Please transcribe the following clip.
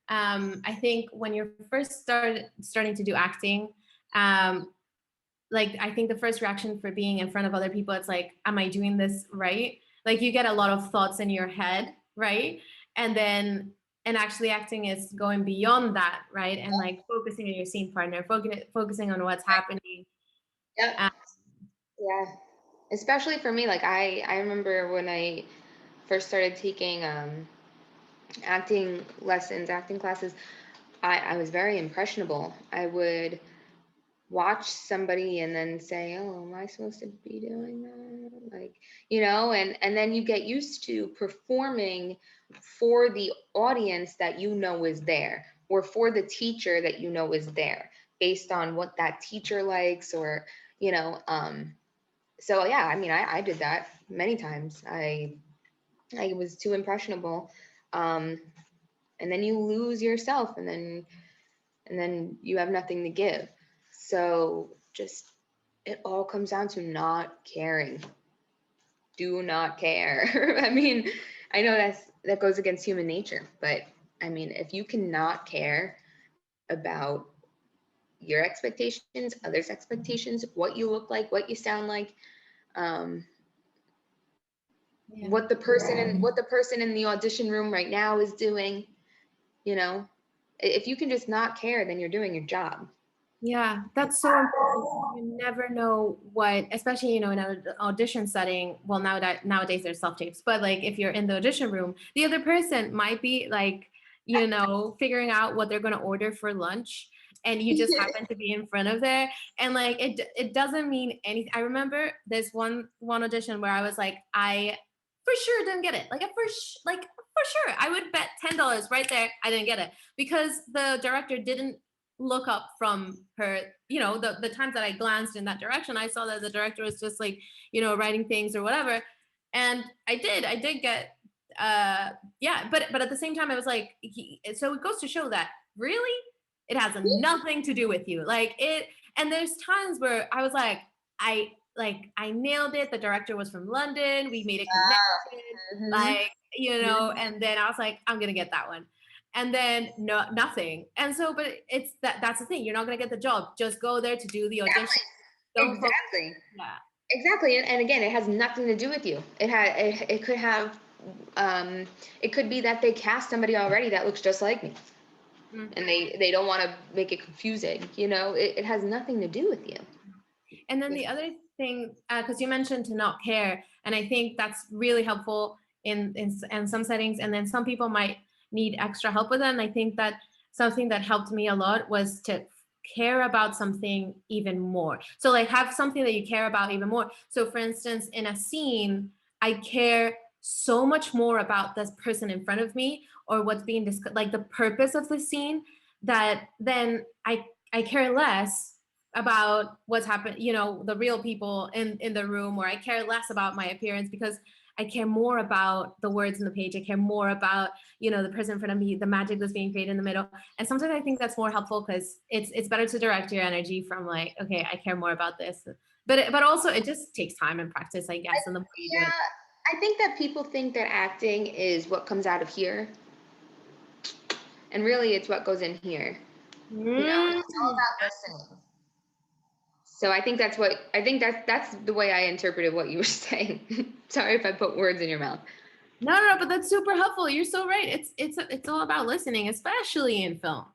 I think when you're first starting to do acting, like I think the first reaction for being in front of other people, it's like, am I doing this right? Like you get a lot of thoughts in your head, right? And actually acting is going beyond that, right? And like focusing on your scene partner, focusing on what's happening. Yep. Um, Yeah. Especially for me, like I remember when I first started taking acting lessons, acting classes, I was very impressionable. I would watch somebody and then say, oh, am I supposed to be doing that? Like, and then you get used to performing for the audience that you know is there, or for the teacher that you know is there, based on what that teacher likes, or, so yeah, I mean, I did that many times. I was too impressionable. Um, and then you lose yourself, and then you have nothing to give. So just, it all comes down to not caring. Do not care. I mean, I know that goes against human nature, but I mean, if you cannot care about your expectations, others' expectations, what you look like, what you sound like, um, yeah. what the person in the audition room right now is doing, you know, if you can just not care, then you're doing your job. Yeah, that's so important. You never know what, especially, in an audition setting. Well, nowadays there's self tapes, but like if you're in the audition room, the other person might be like, figuring out what they're going to order for lunch, and you just happen to be in front of there, and like it doesn't mean anything. I remember this one audition where I was like, I for sure didn't get it. Like for sure, I would bet $10 right there I didn't get it because the director didn't look up from her, the times that I glanced in that direction, I saw that the director was just like, writing things or whatever. And I did get, yeah, but at the same time, I was like, so it goes to show that really it has nothing to do with you. And there's times where I was like, I nailed it. The director was from London. We made a connection, Mhm. and then I was like, I'm going to get that one, and then no, nothing. And so, but that's the thing, you're not going to get the job. Just go there to do the audition. Don't focus. Exactly. Yeah. Exactly. And again, it has nothing to do with you. It could have, it could be that they cast somebody already that looks just like me, Mhm. and they don't want to make it confusing. It has nothing to do with you. And then the other thing, because you mentioned to not care, and I think that's really helpful in some settings, and then some people might need extra help with it. And I think that something that helped me a lot was to care about something even more. So like have something that you care about even more. So for instance, in a scene, I care so much more about this person in front of me or what's being discussed, like the purpose of the scene, that then I care less about what's happened, the real people in the room, or I care less about my appearance because I care more about the words in the page. I care more about, the person in front of me, the magic that's being created in the middle. And sometimes I think that's more helpful because it's better to direct your energy from like, okay, I care more about this. But also it just takes time and practice, I guess. And the more you do Yeah, it. I think that people think that acting is what comes out of here, and really it's what goes in here. It's all Mm. about listening. So I think that's the way I interpreted what you were saying. Sorry if I put words in your mouth. No, but that's super helpful. You're so right. It's all about listening, especially in film.